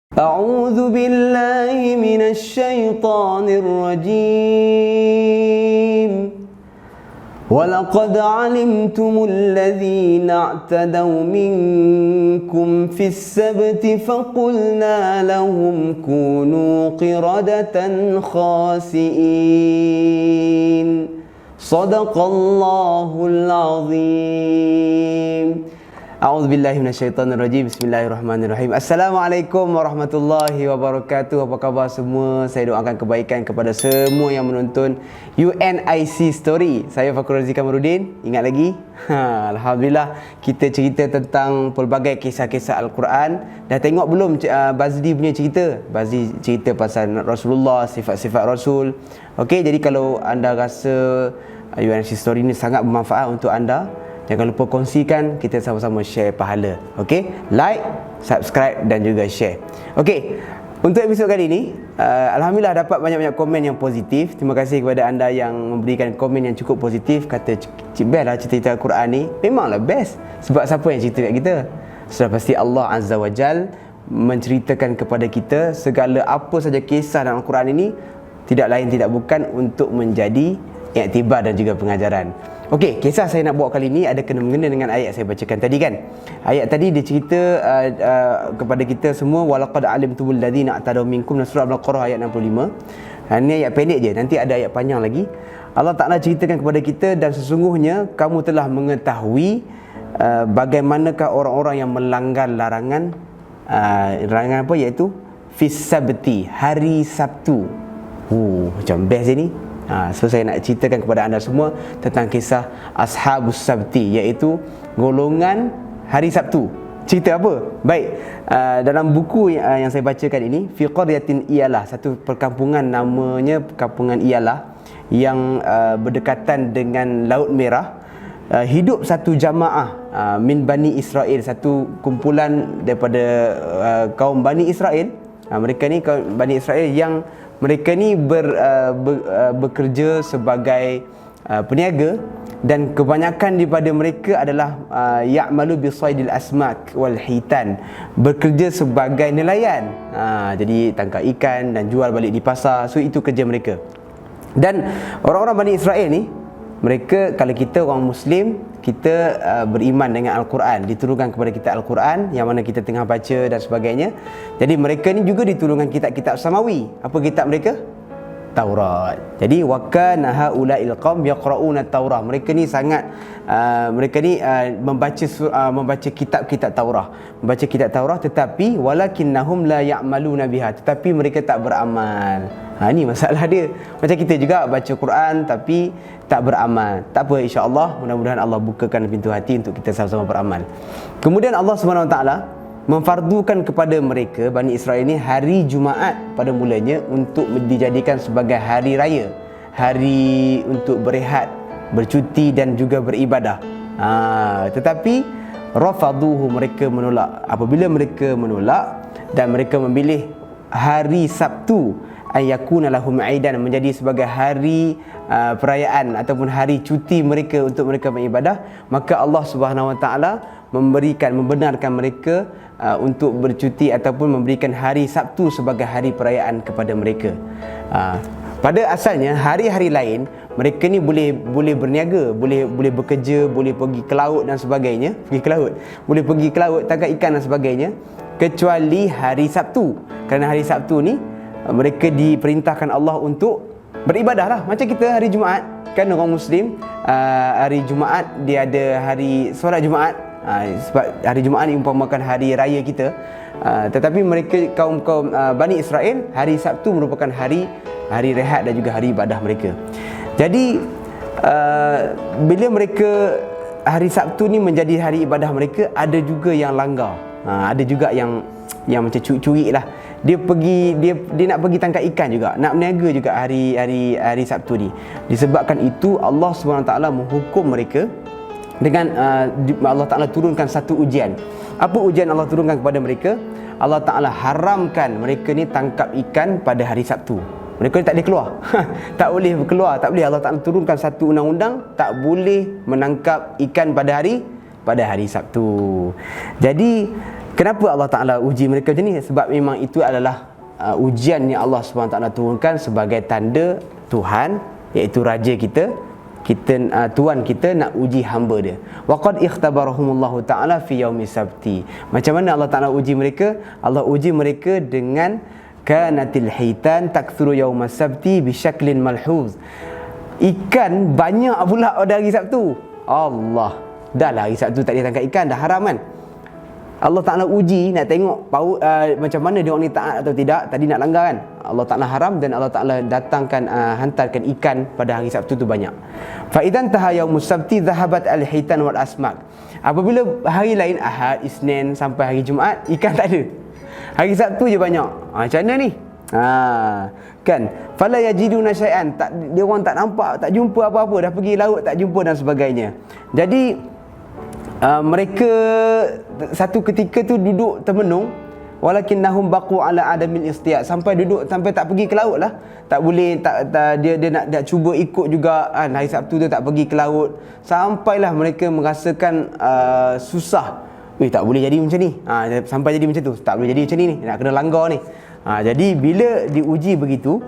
أعوذ بالله من الشيطان الرجيم ولقد علمتم الذين اعتدوا منكم في السبت فقلنا لهم كونوا قردة خاسئين صدق الله العظيم. A'udzubillahi minasyaitonirrajim. Bismillahirrahmanirrahim. Assalamualaikum warahmatullahi wabarakatuh. Apa khabar semua? Saya doakan kebaikan kepada semua yang menonton UNIC Story. Saya Fakrul Razi Kamarudin. Ingat lagi? Alhamdulillah, kita cerita tentang pelbagai kisah-kisah Al-Quran. Dah tengok belum Bazdi punya cerita? Bazdi cerita pasal Rasulullah, sifat-sifat Rasul. Okey, jadi kalau anda rasa UNIC Story ni sangat bermanfaat untuk anda, jangan lupa kongsikan, kita sama-sama share pahala. Okey, like, subscribe dan juga share. Okey, untuk episod kali ini, alhamdulillah dapat banyak-banyak komen yang positif. Terima kasih kepada anda yang memberikan komen yang cukup positif. Kata, best lah cerita Al-Quran ni. Memanglah best. Sebab siapa yang cerita kat kita? Sudah pasti Allah Azza wa Jal menceritakan kepada kita segala apa saja kisah dalam Al-Quran ini, tidak lain tidak bukan untuk menjadi iktibar dan juga pengajaran. Okey, kisah saya nak bawa kali ini ada kena-mengena dengan ayat saya bacakan tadi kan. Ayat tadi dia cerita kepada kita semua, walaqad alimtumul ladzina a'tadaw minkum, surah Al-Baqarah ayat 65. Ini ayat pendek je, nanti ada ayat panjang lagi. Allah Ta'ala ceritakan kepada kita, dan sesungguhnya kamu telah mengetahui bagaimanakah orang-orang yang melanggar larangan larangan apa, iaitu fis sabti, hari Sabtu. Macam best je ni. So saya nak ceritakan kepada anda semua tentang kisah Ashabus Sabti, iaitu golongan hari Sabtu. Cerita apa? Baik, dalam buku yang saya bacakan ini, fi qaryatin Iyalah, satu perkampungan namanya perkampungan Iyalah yang berdekatan dengan Laut Merah, hidup satu jamaah min Bani Israel, satu kumpulan daripada kaum Bani Israel. Mereka ni kaum Bani Israel yang mereka ni bekerja sebagai peniaga, dan kebanyakan daripada mereka adalah ya'malu bisaydil asmak wal hitan, bekerja sebagai nelayan. Jadi tangkap ikan dan jual balik di pasar. So itu kerja mereka. Dan orang-orang Bani Israel ni, mereka, kalau kita orang Muslim, kita beriman dengan Al-Quran, diturunkan kepada kita Al-Quran yang mana kita tengah baca dan sebagainya. Jadi mereka ni juga diturunkan kitab-kitab samawi. Apa kitab mereka? Taurat. Jadi wakana haula'il qaum yaqra'una Taurah. Mereka ni sangat membaca kitab-kitab Taurah, membaca kitab Taurah, tetapi walakinnahum la ya'maluna biha, tetapi mereka tak beramal. Ini masalah dia. Macam kita juga baca Quran tapi tak beramal. Tak apa, insya-Allah, mudah-mudahan Allah bukakan pintu hati untuk kita sama-sama beramal. Kemudian Allah Subhanahu Wa Taala memfardukan kepada mereka Bani Israel ini hari Jumaat pada mulanya untuk dijadikan sebagai hari raya, hari untuk berehat, bercuti dan juga beribadah. Tetapi rafaduhu, mereka menolak. Apabila mereka menolak dan mereka memilih hari Sabtu ayakuna lahum aidan, menjadi sebagai hari perayaan ataupun hari cuti mereka untuk mereka beribadah, maka Allah Subhanahu Wa Taala membenarkan mereka untuk bercuti ataupun memberikan hari Sabtu sebagai hari perayaan kepada mereka. Pada asalnya hari-hari lain mereka ni boleh berniaga, boleh bekerja, boleh pergi ke laut dan sebagainya, boleh pergi ke laut tangkap ikan dan sebagainya, kecuali hari Sabtu. Kerana hari Sabtu ni mereka diperintahkan Allah untuk beribadah lah. Macam kita hari Jumaat, kan orang Muslim hari Jumaat dia ada hari solat Jumaat. Sebab hari Jumaat ni umpamakan hari raya kita. Tetapi mereka kaum Bani Israel, hari Sabtu merupakan hari rehat dan juga hari ibadah mereka. Jadi bila mereka hari Sabtu ni menjadi hari ibadah mereka, ada juga yang langgar. Ada juga yang macam curi-curi lah. Dia nak pergi tangkap ikan juga, nak berniaga juga hari Sabtu ni. Disebabkan itu Allah SWT menghukum mereka dengan Allah Ta'ala turunkan satu ujian. Apa ujian Allah turunkan kepada mereka? Allah Ta'ala haramkan mereka ni tangkap ikan pada hari Sabtu. Mereka ni tak boleh keluar. Tak boleh keluar, tak boleh. Allah Ta'ala turunkan satu undang-undang, tak boleh menangkap ikan pada hari Sabtu. Jadi Kenapa Allah Ta'ala uji mereka macam ni? Sebab memang itu adalah ujian yang Allah SWT turunkan sebagai tanda Tuhan, iaitu Raja kita, Tuan kita nak uji hamba dia. Waqad ikhtabarahumullahu ta'ala fi yaumi sabti. Macam mana Allah Ta'ala uji mereka? Allah uji mereka dengan kanatil hitan takthuru yaumas sabti bisyaklin malhuz. Ikan banyak pula pada hari Sabtu. Allah, dah lah hari Sabtu tak boleh tangkap ikan, dah haram kan? Allah Ta'ala uji nak tengok macam mana dia orang ni taat atau tidak. Tadi nak langgar kan, Allah Ta'ala haram, dan Allah Ta'ala datangkan hantarkan ikan pada hari Sabtu tu banyak. Fa idzan taha yaumus sabti dhahabat al-hitan wal asmak. Apabila hari lain Ahad, Isnin sampai hari Jumaat, ikan tak ada. Hari Sabtu je banyak. Macam mana ni? Kan, fala yajiduna syai'an, dia orang tak nampak, tak jumpa apa-apa, dah pergi laut tak jumpa dan sebagainya. Jadi mereka satu ketika tu duduk termenung, walakinnahum baqu ala adamil istiyaq, sampai duduk sampai tak pergi ke laut lah. Tak boleh, dia nak cuba ikut juga kan, hari Sabtu tu tak pergi ke laut, sampailah mereka merasakan susah. Tak boleh jadi macam ni. Sampai jadi macam tu, tak boleh jadi macam ni, nak kena langgar ni. Jadi bila diuji begitu,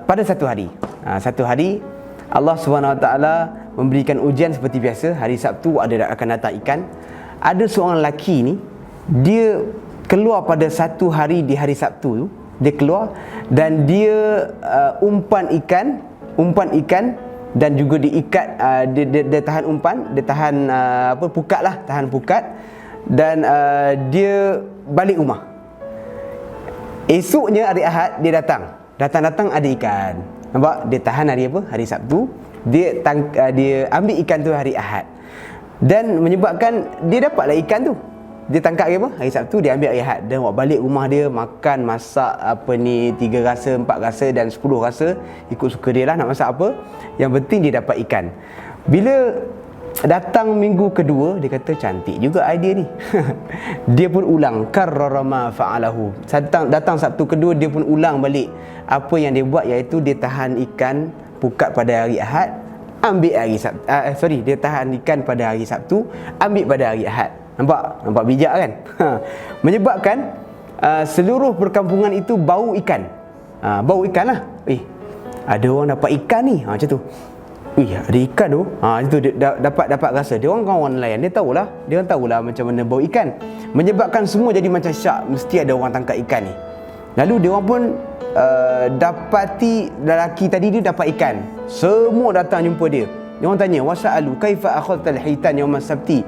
pada satu hari Allah SWT memberikan ujian seperti biasa. Hari Sabtu akan datang ikan. Ada seorang lelaki ni, dia keluar pada satu hari di hari Sabtu tu, dia keluar dan dia umpan ikan dan juga diikat, dia tahan umpan, dia tahan pukat lah, dan dia balik rumah. Esoknya hari Ahad dia datang ada ikan. Nampak? Dia tahan hari apa? Hari Sabtu. Dia ambil ikan tu hari Ahad. Dan menyebabkan dia dapatlah ikan tu. Dia tangkap hari apa? Hari Sabtu, dia ambil hari Ahad. Dan bawa balik rumah dia, makan, masak 3 rasa, 4 rasa dan 10 rasa. Ikut suka dia lah nak masak apa. Yang penting dia dapat ikan. Bila datang minggu kedua, dia kata cantik juga idea ni. Dia pun ulang, karrara ma fa'alahu. Datang Sabtu kedua, dia pun ulang balik apa yang dia buat, iaitu dia tahan ikan pukat pada hari Ahad, ambil hari Sabtu. Dia tahan ikan pada hari Sabtu, ambil pada hari Ahad. Nampak bijak kan? Menyebabkan seluruh perkampungan itu bau ikan. Bau ikan lah. Ada orang dapat ikan ni, macam tu. Ada ikan tu. Itu dia dapat rasa. Dia orang kawan nelayan, dia orang tahulah macam mana bau ikan. Menyebabkan semua jadi macam syak, mesti ada orang tangkap ikan ni. Lalu dia orang pun dapati lelaki tadi dia dapat ikan. Semua datang jumpa dia. Dia orang tanya, wasa'alu kaifa akhadtal hitan yaumas sabti.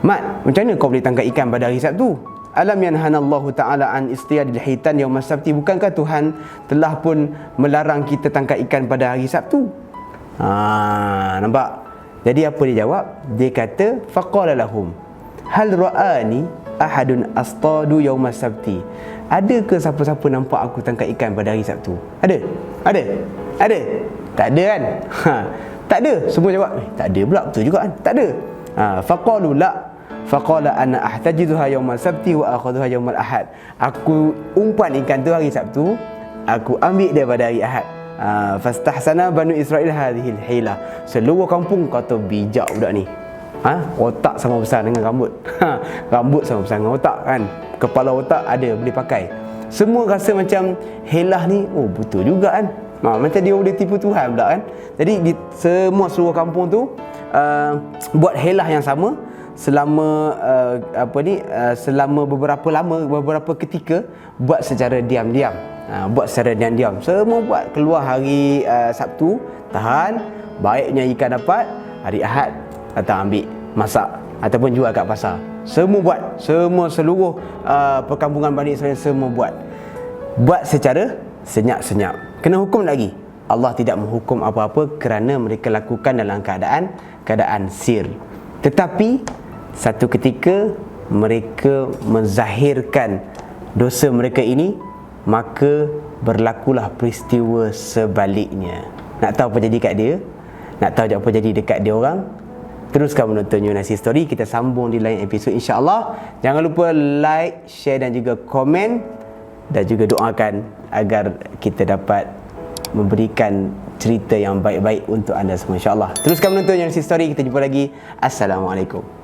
Mat, macam mana kau boleh tangkap ikan pada hari Sabtu? Alam yanhanallahu ta'ala an istiyadil hitan yaumas sabti. Bukankah Tuhan telah pun melarang kita tangkap ikan pada hari Sabtu? Nampak? Jadi apa dia jawab? Dia kata, faqala lahum hal ra'ani ahadun astadu yaumas sabti. Ada ke siapa-siapa nampak aku tangkap ikan pada hari Sabtu? Ada? Tak ada kan? Tak ada. Semua jawab, tak ada pula, betul juga kan? Tak ada. Faqalu la. Faqala ana ahtajizuha yaumas sabti wa akhadhuha yaumal ahad. Aku umpan ikan tu hari Sabtu, aku ambil dia pada hari Ahad. Fastahsana banu Israil hadhil hila. Seluruh kampung kata bijak budak ni. Otak sama besar dengan rambut. Rambut sama besar dengan otak kan. Kepala otak ada, boleh pakai. Semua rasa macam helah ni, betul juga kan. Macam dia boleh tipu Tuhan pula kan. Jadi seluruh kampung tu buat helah yang sama selama selama beberapa ketika, buat secara diam-diam. Semua buat. Keluar hari Sabtu, tahan, baiknya ikan dapat, hari Ahad datang ambil, masak ataupun jual kat pasar. Semua buat. Seluruh perkampungan Bani Israel semua buat secara senyap-senyap. Kena hukum lagi. Allah tidak menghukum apa-apa kerana mereka lakukan dalam keadaan sir. Tetapi satu ketika mereka menzahirkan dosa mereka ini, maka berlakulah peristiwa sebaliknya. Nak tahu apa jadi kat dia? Nak tahu apa jadi dekat dia orang? Teruskan menonton Yunasi Story. Kita sambung di lain episod insya-Allah. Jangan lupa like, share dan juga komen, dan juga doakan agar kita dapat memberikan cerita yang baik-baik untuk anda semua insya-Allah. Teruskan menonton Yunasi Story. Kita jumpa lagi. Assalamualaikum.